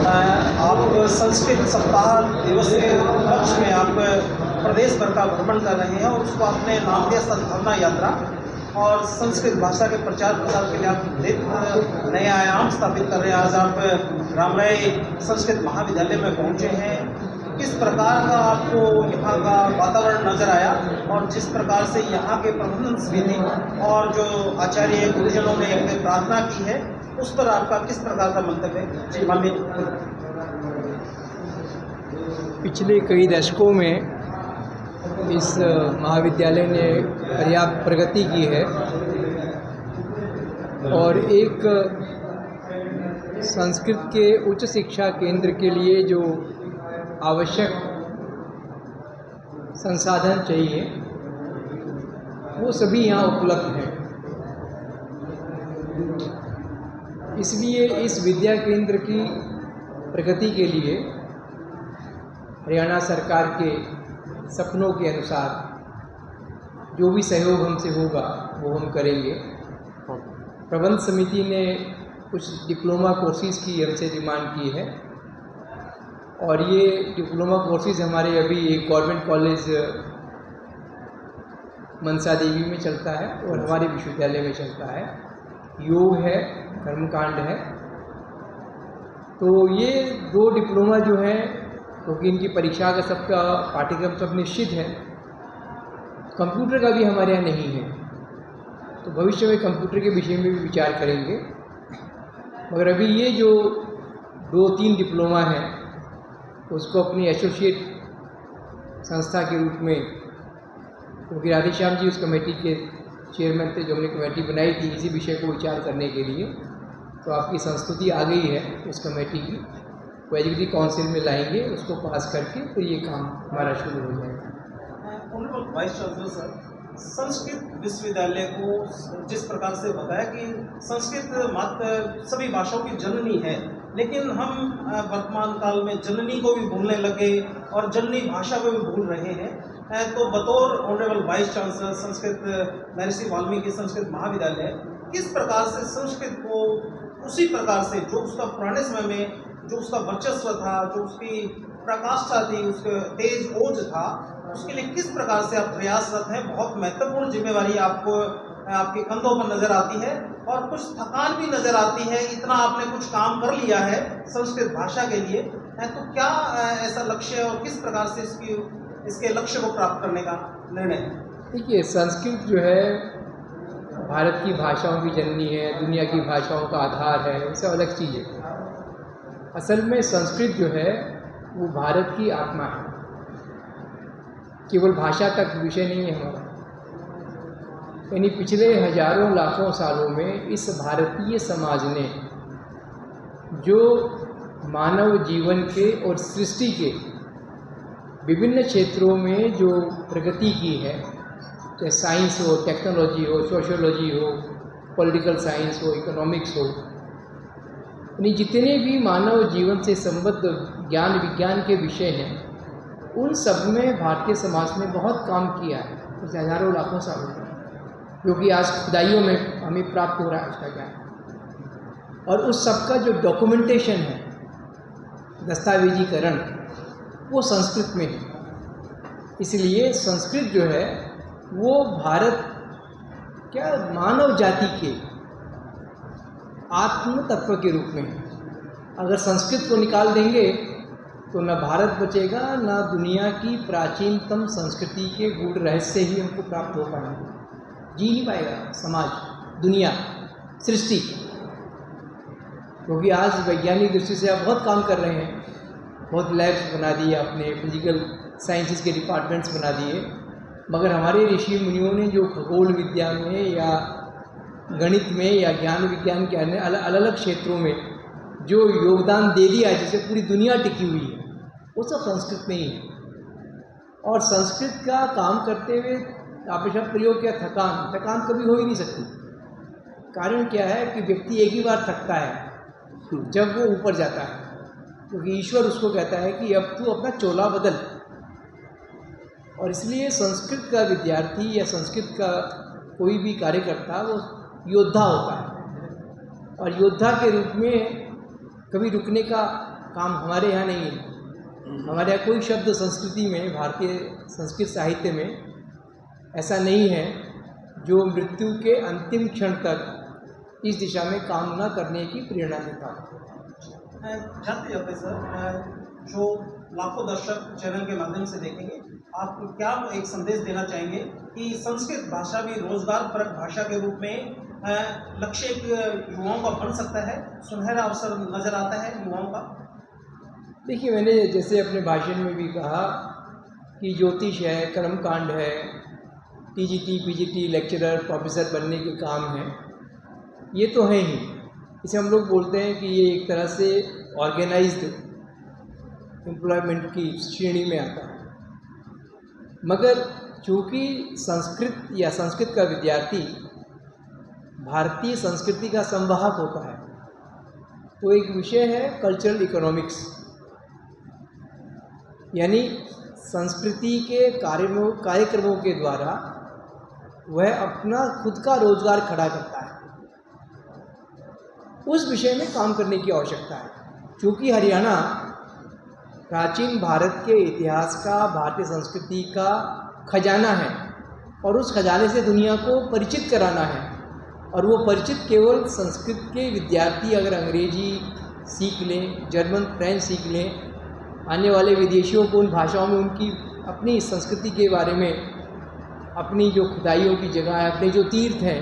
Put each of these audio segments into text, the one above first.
आप संस्कृत सप्ताह दिवस के उपलक्ष्य में आप प्रदेश भर का भ्रमण कर रहे हैं और उसको आपने नाम दिया सद्भावना यात्रा। और संस्कृत भाषा के प्रचार प्रसार के लिए आप नए आयाम स्थापित कर रहे हैं। आज आप रामराय संस्कृत महाविद्यालय में पहुंचे हैं। किस प्रकार का आपको यहाँ का वातावरण नजर आया और जिस प्रकार से यहाँ के प्रबंधन समिति और जो आचार्य गुरुजनों ने एक प्रार्थना की है, उस पर आपका किस प्रकार का मंतव्य है? जी माननीय। पिछले कई दशकों में इस महाविद्यालय ने पर्याप्त प्रगति की है और एक संस्कृत के उच्च शिक्षा केंद्र के लिए जो आवश्यक संसाधन चाहिए वो सभी यहाँ उपलब्ध हैं। इसलिए इस विद्या केंद्र की प्रगति के लिए हरियाणा सरकार के सपनों के अनुसार जो भी सहयोग हमसे होगा वो हम करेंगे। प्रबंध समिति ने कुछ डिप्लोमा कोर्सेज़ की हमसे डिमांड की है और ये डिप्लोमा कोर्सेज़ हमारे अभी एक गवर्नमेंट कॉलेज मनसा देवी में चलता है और हमारे विश्वविद्यालय में चलता है। योग है, कर्मकांड है। तो ये दो डिप्लोमा जो है, क्योंकि इनकी परीक्षा का सबका पाठ्यक्रम सब निश्चित है, कंप्यूटर का भी हमारे यहाँ नहीं है, तो भविष्य में कंप्यूटर के विषय में भी विचार करेंगे। मगर अभी ये जो 2-3 डिप्लोमा हैं उसको अपनी एसोसिएट संस्था के रूप में, क्योंकि राधेश्याम जी उस कमेटी के चेयरमैन थे जो हमने कमेटी बनाई थी इसी विषय को विचार करने के लिए, तो आपकी संस्तुति आ गई है उस कमेटी की, वो एग्जीक्यूटिव काउंसिल में लाएंगे, उसको पास करके फिर ये काम हमारा शुरू हो जाएगा। Honourable vice chancellor sir, Sanskrit विश्वविद्यालय को जिस प्रकार से बताया कि संस्कृत मात्र सभी भाषाओं की जननी है, लेकिन हम वर्तमान काल में जननी को भी भूलने लगे और जननी भाषा को भी भूल रहे हैं। तो बतौर ऑनरेबल वाइस चांसलर संस्कृत महर्षि वाल्मीकि संस्कृत महाविद्यालय किस प्रकार से संस्कृत को उसी प्रकार से जो उसका पुराने समय में जो उसका वर्चस्व था, जो उसकी प्रकाष्ठा थी, उसका तेज ओज था, उसके लिए किस प्रकार से आप प्रयासरत हैं? बहुत महत्वपूर्ण जिम्मेवारी आपको आपके कंधों पर नजर आती है और कुछ थकान भी नजर आती है। इतना आपने कुछ काम कर लिया है संस्कृत भाषा के लिए, तो क्या ऐसा लक्ष्य है और किस प्रकार से इसके लक्ष्य को प्राप्त करने का निर्णय है? देखिए, संस्कृत जो है भारत की भाषाओं की जननी है, दुनिया की भाषाओं का आधार है, ये सब अलग चीज़ है। असल में संस्कृत जो है वो भारत की आत्मा है, केवल भाषा तक विषय नहीं है हमारा। यानी पिछले हजारों लाखों सालों में इस भारतीय समाज ने जो मानव जीवन के और सृष्टि के विभिन्न क्षेत्रों में जो प्रगति की है, चाहे साइंस हो, टेक्नोलॉजी हो, सोशियोलॉजी हो, पॉलिटिकल साइंस हो, इकोनॉमिक्स हो, यानी जितने भी मानव जीवन से संबद्ध ज्ञान विज्ञान के विषय हैं, उन सब में भारतीय समाज ने बहुत काम किया है पिछले हजारों लाखों सालों में, जो कि आज खुदाइयों में हमें प्राप्त हो रहा है उसका ज्ञान। और उस सब का जो डॉक्यूमेंटेशन है, दस्तावेजीकरण, वो संस्कृत में है। इसलिए संस्कृत जो है वो भारत क्या मानव जाति के आत्म तत्व के रूप में है। अगर संस्कृत को निकाल देंगे तो न भारत बचेगा, न दुनिया की प्राचीनतम संस्कृति के गूढ़ रहस्य ही हमको प्राप्त हो पाएंगे। जी नहीं पाएगा समाज, दुनिया, सृष्टि। क्योंकि आज वैज्ञानिक दृष्टि से आप बहुत काम कर रहे हैं, बहुत लैब्स बना दिए आपने, फिजिकल साइंसेस के डिपार्टमेंट्स बना दिए, मगर हमारे ऋषि मुनियों ने जो खगोल विद्या में या गणित में या ज्ञान विज्ञान के अन्य अलग अलग क्षेत्रों में जो योगदान दे दिया है, जिससे पूरी दुनिया टिकी हुई है, वो सब संस्कृत में ही है। और संस्कृत का काम करते हुए आपने शब्द प्रयोग किया थकान कभी हो ही नहीं सकती। कारण क्या है कि व्यक्ति एक ही बार थकता है जब वो ऊपर जाता है, क्योंकि ईश्वर उसको कहता है कि अब तू अपना चोला बदल। और इसलिए संस्कृत का विद्यार्थी या संस्कृत का कोई भी कार्यकर्ता वो योद्धा होता है, और योद्धा के रूप में कभी रुकने का काम हमारे यहाँ नहीं है। हमारे यहाँ कोई शब्द संस्कृति में, भारतीय संस्कृत साहित्य में ऐसा नहीं है जो मृत्यु के अंतिम क्षण तक इस दिशा में काम न करने की प्रेरणा देता है। जाते जाते सर, जो लाखों दर्शक चैनल के माध्यम से देखेंगे, आप क्या एक संदेश देना चाहेंगे कि संस्कृत भाषा भी रोजगार परक भाषा के रूप में लक्ष्य युवाओं का बन सकता है, सुनहरा अवसर नजर आता है युवाओं का? देखिए, मैंने जैसे अपने भाषण में भी कहा कि ज्योतिष है, कर्मकांड है, टीजीटी, पीजीटी, लेक्चरर, प्रोफेसर बनने के काम हैं, ये तो है ही। इसे हम लोग बोलते हैं कि ये एक तरह से ऑर्गेनाइज्ड एम्प्लॉयमेंट की श्रेणी में आता है। मगर चूँकि संस्कृत या संस्कृत का विद्यार्थी भारतीय संस्कृति का संवाहक होता है, तो एक विषय है कल्चरल इकोनॉमिक्स, यानी संस्कृति के कार्यक्रमों के द्वारा वह अपना खुद का रोजगार खड़ा करता है। उस विषय में काम करने की आवश्यकता है। क्योंकि हरियाणा प्राचीन भारत के इतिहास का, भारतीय संस्कृति का खजाना है और उस खजाने से दुनिया को परिचित कराना है। और वो परिचित केवल संस्कृत के विद्यार्थी अगर अंग्रेजी सीख लें, जर्मन, फ्रेंच सीख लें, आने वाले विदेशियों को उन भाषाओं में उनकी अपनी संस्कृति के बारे में, अपनी जो खुदाइयों की जगह है, अपने जो तीर्थ हैं,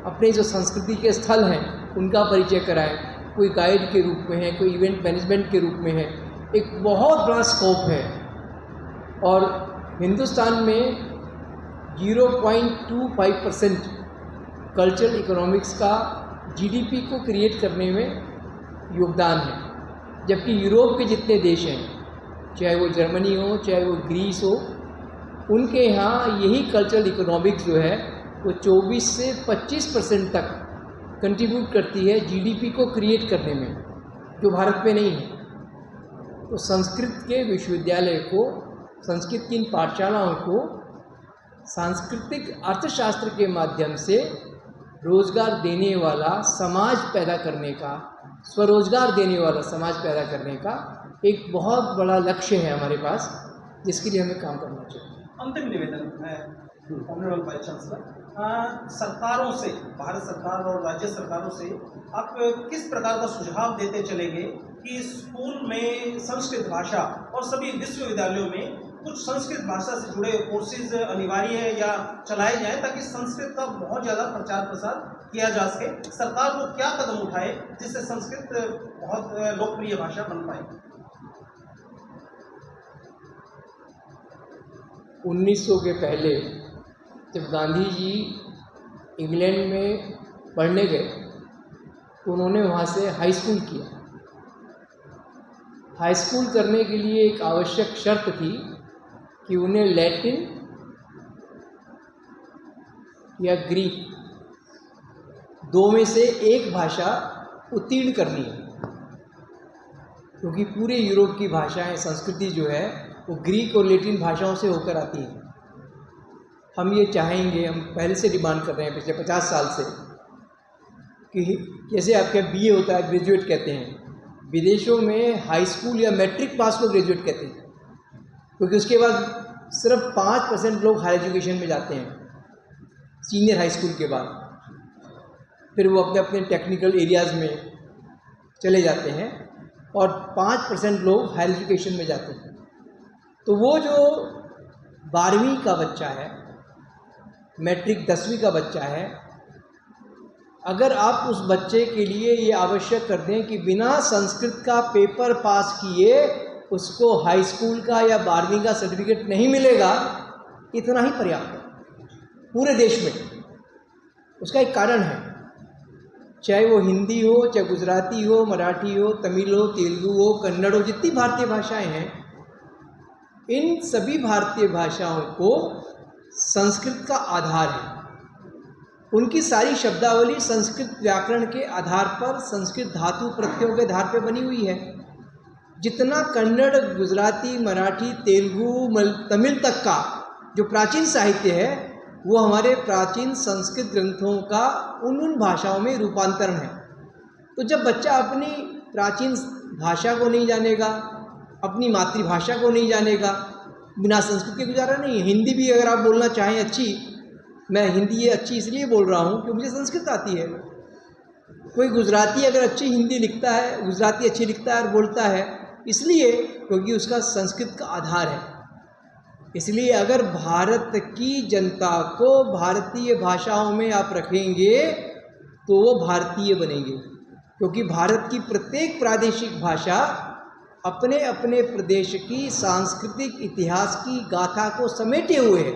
अपने जो संस्कृति के स्थल हैं, उनका परिचय कराएं। कोई गाइड के रूप में है, कोई इवेंट मैनेजमेंट के रूप में है, एक बहुत बड़ा स्कोप है। और हिंदुस्तान में 0.25% कल्चरल इकोनॉमिक्स का जीडीपी को क्रिएट करने में योगदान है, जबकि यूरोप के जितने देश हैं, चाहे वो जर्मनी हो, चाहे वो ग्रीस हो, उनके यहाँ यही कल्चरल इकोनॉमिक्स जो है वो 24 से 25% तक कंट्रीब्यूट करती है जीडीपी को क्रिएट करने में, जो भारत में नहीं है। तो संस्कृत के विश्वविद्यालय को, संस्कृत की इन पाठशालाओं को सांस्कृतिक अर्थशास्त्र के माध्यम से रोजगार देने वाला समाज पैदा करने का, स्वरोजगार देने वाला समाज पैदा करने का एक बहुत बड़ा लक्ष्य है हमारे पास, जिसके लिए हमें काम करना चाहिए। अंतिम निवेदन है ऑनरेबल वाइस चांसलर, सरकारों से, भारत सरकार और राज्य सरकारों से आप किस प्रकार का सुझाव देते चलेंगे कि स्कूल में संस्कृत भाषा और सभी विश्वविद्यालयों में कुछ संस्कृत भाषा से जुड़े कोर्सेज अनिवार्य है या चलाए जाएं, ताकि संस्कृत का बहुत ज़्यादा प्रचार प्रसार किया जा सके? सरकार को क्या कदम उठाए जिससे संस्कृत बहुत लोकप्रिय भाषा बन पाए? 1900 के पहले जब गांधी जी इंग्लैंड में पढ़ने गए तो उन्होंने वहाँ से हाई स्कूल किया। हाई स्कूल करने के लिए एक आवश्यक शर्त थी कि उन्हें लैटिन या ग्रीक, दो में से एक भाषा उत्तीर्ण करनी है, क्योंकि पूरे यूरोप की भाषाएं, संस्कृति जो है वो ग्रीक और लैटिन भाषाओं से होकर आती है। हम ये चाहेंगे, हम पहले से डिमांड कर रहे हैं पिछले 50 साल से, कि जैसे आपके बीए होता है, ग्रेजुएट कहते हैं, विदेशों में हाई स्कूल या मैट्रिक पास को ग्रेजुएट कहते हैं, क्योंकि उसके बाद सिर्फ 5% लोग हायर एजुकेशन में जाते हैं सीनियर हाई स्कूल के बाद, फिर वो अपने अपने टेक्निकल एरियाज़ में चले जाते हैं और 5% लोग हायर एजुकेशन में जाते हैं। तो वो जो 12वीं का बच्चा है, मैट्रिक 10वीं का बच्चा है, अगर आप उस बच्चे के लिए ये आवश्यक कर दें कि बिना संस्कृत का पेपर पास किए उसको हाई स्कूल का या 12वीं का सर्टिफिकेट नहीं मिलेगा, इतना ही पर्याप्त है पूरे देश में। उसका एक कारण है, चाहे वो हिंदी हो, चाहे गुजराती हो, मराठी हो, तमिल हो, तेलुगु हो, कन्नड़ हो, जितनी भारतीय भाषाएं हैं, इन सभी भारतीय भाषाओं को संस्कृत का आधार है। उनकी सारी शब्दावली संस्कृत व्याकरण के आधार पर, संस्कृत धातु प्रत्ययों के आधार पर बनी हुई है। जितना कन्नड़, गुजराती, मराठी, तेलुगु, तमिल तक का जो प्राचीन साहित्य है, वो हमारे प्राचीन संस्कृत ग्रंथों का उन भाषाओं में रूपांतरण है। तो जब बच्चा अपनी प्राचीन भाषा को नहीं जानेगा, अपनी मातृभाषा को नहीं जानेगा, बिना संस्कृत के गुजारा नहीं है। हिंदी भी अगर आप बोलना चाहें अच्छी, मैं हिंदी ये अच्छी इसलिए बोल रहा हूँ कि मुझे संस्कृत आती है। कोई गुजराती अगर अच्छी हिंदी लिखता है, गुजराती अच्छी लिखता है और बोलता है, इसलिए क्योंकि उसका संस्कृत का आधार है। इसलिए अगर भारत की जनता को भारतीय भाषाओं में आप रखेंगे तो वो भारतीय बनेंगे, क्योंकि भारत की प्रत्येक प्रादेशिक भाषा अपने अपने प्रदेश की सांस्कृतिक इतिहास की गाथा को समेटे हुए है।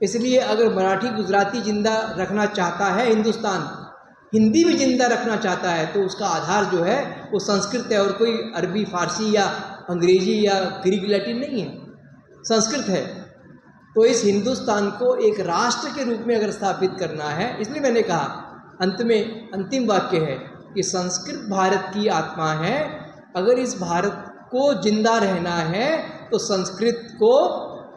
इसलिए अगर मराठी गुजराती जिंदा रखना चाहता है हिंदुस्तान, हिंदी भी जिंदा रखना चाहता है, तो उसका आधार जो है वो संस्कृत है, और कोई अरबी फारसी या अंग्रेजी या ग्रीक लैटिन नहीं है, संस्कृत है। तो इस हिंदुस्तान को एक राष्ट्र के रूप में अगर स्थापित करना है, इसलिए मैंने कहा अंत में अंतिम वाक्य है कि संस्कृत भारत की आत्मा है। अगर इस भारत को जिंदा रहना है तो संस्कृत को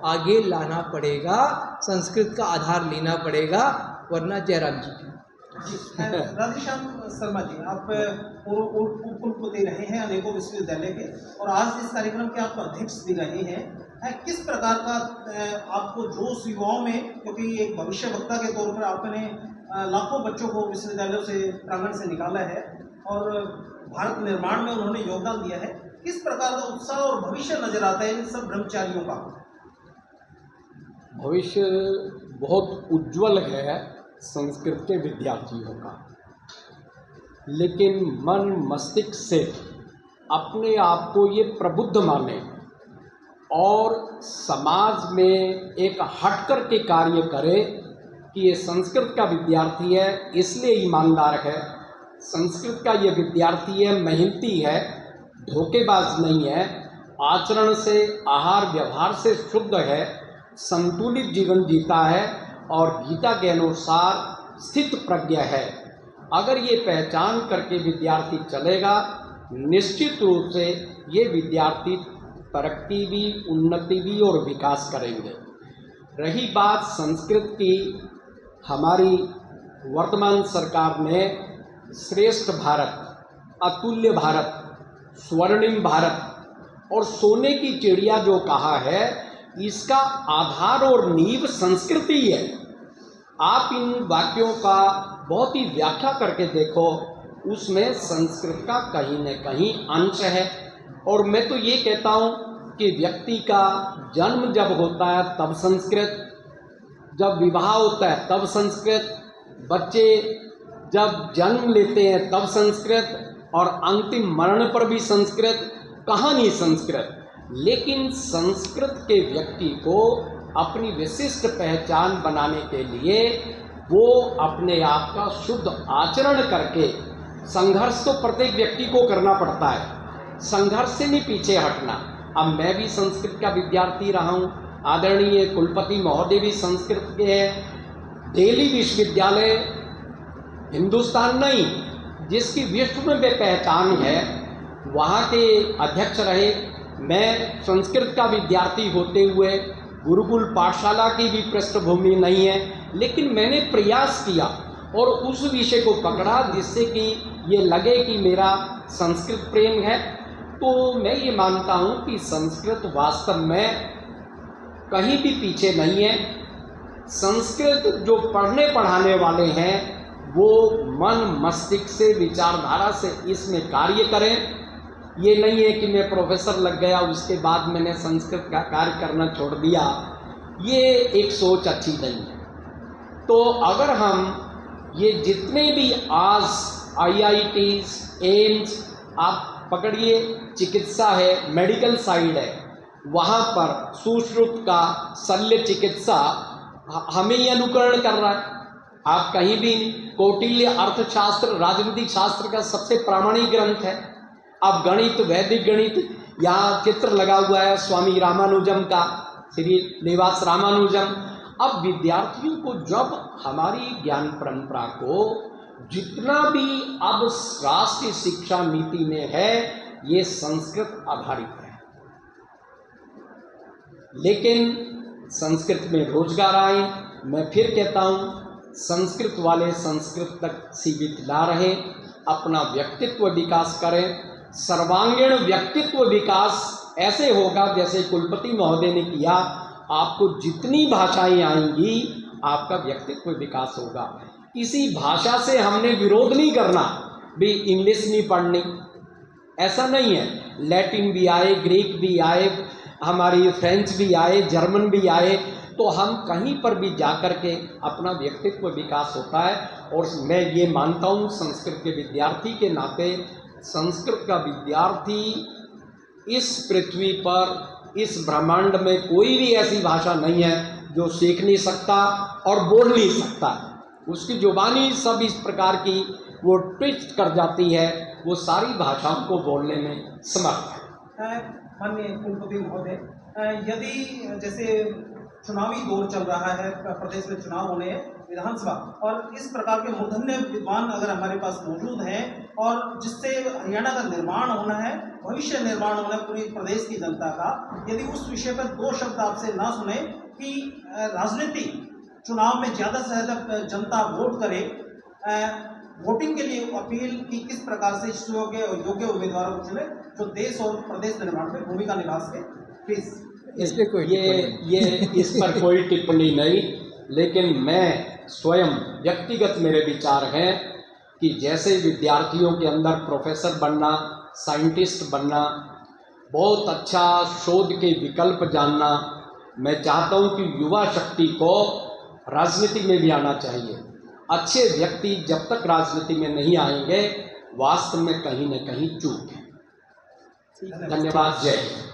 आगे लाना पड़ेगा, संस्कृत का आधार लेना पड़ेगा, वरना जयराम जी की। राधेश्याम शर्मा जी, आप पूर्व कुलपति रहे हैं अनेकों विश्वविद्यालय के, और आज इस कार्यक्रम के आप अध्यक्ष भी रहे हैं। किस प्रकार का आपको जोश युवाओं में, क्योंकि एक भविष्य वक्ता के तौर पर आपने लाखों बच्चों को विश्वविद्यालयों से प्रांगण से निकाला है और भारत निर्माण में उन्होंने योगदान दिया है, किस प्रकार का उत्साह और भविष्य नजर आता है इन सब ब्रह्मचारियों का? भविष्य बहुत उज्जवल है संस्कृत के विद्यार्थियों का, लेकिन मन मस्तिष्क से अपने आप को ये प्रबुद्ध माने और समाज में एक हटकर के कार्य करे कि ये संस्कृत का विद्यार्थी है इसलिए ईमानदार है, संस्कृत का ये विद्यार्थी है मेहनती है, धोखेबाज नहीं है, आचरण से आहार व्यवहार से शुद्ध है, संतुलित जीवन जीता है और गीता के अनुसार स्थित प्रज्ञ है। अगर ये पहचान करके विद्यार्थी चलेगा, निश्चित रूप से ये विद्यार्थी तरक्की भी, उन्नति भी और विकास करेंगे। रही बात संस्कृत की, हमारी वर्तमान सरकार ने श्रेष्ठ भारत, अतुल्य भारत, स्वर्णिम भारत और सोने की चिड़िया जो कहा है, इसका आधार और नींव संस्कृत ही है। आप इन वाक्यों का बहुत ही व्याख्या करके देखो, उसमें संस्कृत का कहीं न कहीं अंश है। और मैं तो ये कहता हूँ कि व्यक्ति का जन्म जब होता है तब संस्कृत, जब विवाह होता है तब संस्कृत, बच्चे जब जन्म लेते हैं तब संस्कृत, और अंतिम मरण पर भी संस्कृत, कहानी संस्कृत। लेकिन संस्कृत के व्यक्ति को अपनी विशिष्ट पहचान बनाने के लिए वो अपने आप का शुद्ध आचरण करके, संघर्ष तो प्रत्येक व्यक्ति को करना पड़ता है, संघर्ष से नहीं पीछे हटना। अब मैं भी संस्कृत का विद्यार्थी रहा हूँ, आदरणीय कुलपति महोदय भी संस्कृत के हैं। दिल्ली विश्वविद्यालय हिंदुस्तान नहीं, जिसकी विश्व में पहचान है, वहाँ के अध्यक्ष रहे। मैं संस्कृत का विद्यार्थी होते हुए गुरुकुल पाठशाला की भी पृष्ठभूमि नहीं है, लेकिन मैंने प्रयास किया और उस विषय को पकड़ा जिससे कि ये लगे कि मेरा संस्कृत प्रेम है। तो मैं ये मानता हूँ कि संस्कृत वास्तव में कहीं भी पीछे नहीं है। संस्कृत जो पढ़ने पढ़ाने वाले हैं वो मन मस्तिष्क से, विचारधारा से इसमें कार्य करें। ये नहीं है कि मैं प्रोफेसर लग गया उसके बाद मैंने संस्कृत का कार्य करना छोड़ दिया, ये एक सोच अच्छी नहीं है। तो अगर हम ये जितने भी आज IITs, एम्स आप पकड़िए, चिकित्सा है, मेडिकल साइड है, वहाँ पर सुश्रुत का शल्य चिकित्सा हमें ही अनुकरण कर रहा है। आप कहीं भी कौटिल्य अर्थशास्त्र, राजनीतिक शास्त्र का सबसे प्रामाणिक ग्रंथ है। अब गणित, वैदिक गणित, यहाँ चित्र लगा हुआ है स्वामी रामानुजम का, श्री निवास रामानुजम। अब विद्यार्थियों को जब हमारी ज्ञान परंपरा को जितना भी अब राष्ट्रीय शिक्षा नीति में है ये संस्कृत आधारित है, लेकिन संस्कृत में रोजगार आए। मैं फिर कहता हूँ संस्कृत वाले संस्कृत तक सीमित ना रहे, अपना व्यक्तित्व विकास करें, सर्वांगीण व्यक्तित्व विकास ऐसे होगा जैसे कुलपति महोदय ने किया। आपको जितनी भाषाएं आएंगी आपका व्यक्तित्व विकास होगा। किसी भाषा से हमने विरोध नहीं करना, भी इंग्लिश नहीं पढ़नी, ऐसा नहीं है। लैटिन भी आए, ग्रीक भी आए, हमारी फ्रेंच भी आए, जर्मन भी आए, तो हम कहीं पर भी जाकर के अपना व्यक्तित्व विकास होता है। और मैं ये मानता हूँ संस्कृत के विद्यार्थी के नाते, संस्कृत का विद्यार्थी इस पृथ्वी पर, इस ब्रह्मांड में कोई भी ऐसी भाषा नहीं है जो सीख नहीं सकता और बोल नहीं सकता। उसकी जुबानी सब इस प्रकार की वो ट्विस्ट कर जाती है, वो सारी भाषाओं को बोलने में समर्थ है। माननीय कुलपति महोदय, यदि जैसे चुनावी दौर चल रहा है, प्रदेश में चुनाव होने हैं विधानसभा, और इस प्रकार के मूर्धन्य विद्वान अगर हमारे पास मौजूद हैं और जिससे हरियाणा का निर्माण होना है, भविष्य निर्माण होना है पूरी प्रदेश की जनता का, यदि उस विषय पर दो शब्द आपसे ना सुने कि राजनीति चुनाव में ज़्यादा से ज़्यादा जनता वोट करे, वोटिंग के लिए अपील की किस प्रकार से योग्य उम्मीदवारों को चुने जो देश और प्रदेश निर्माण में भूमिका निभा सके, प्लीज। इस पे कोई ये इस पर कोई टिप्पणी नहीं, लेकिन मैं स्वयं व्यक्तिगत मेरे विचार हैं कि जैसे विद्यार्थियों के अंदर प्रोफेसर बनना, साइंटिस्ट बनना, बहुत अच्छा शोध के विकल्प जानना, मैं चाहता हूं कि युवा शक्ति को राजनीति में भी आना चाहिए। अच्छे व्यक्ति जब तक राजनीति में नहीं आएंगे वास्तव में कहीं न कहीं चूक है। धन्यवाद। जय हिंद।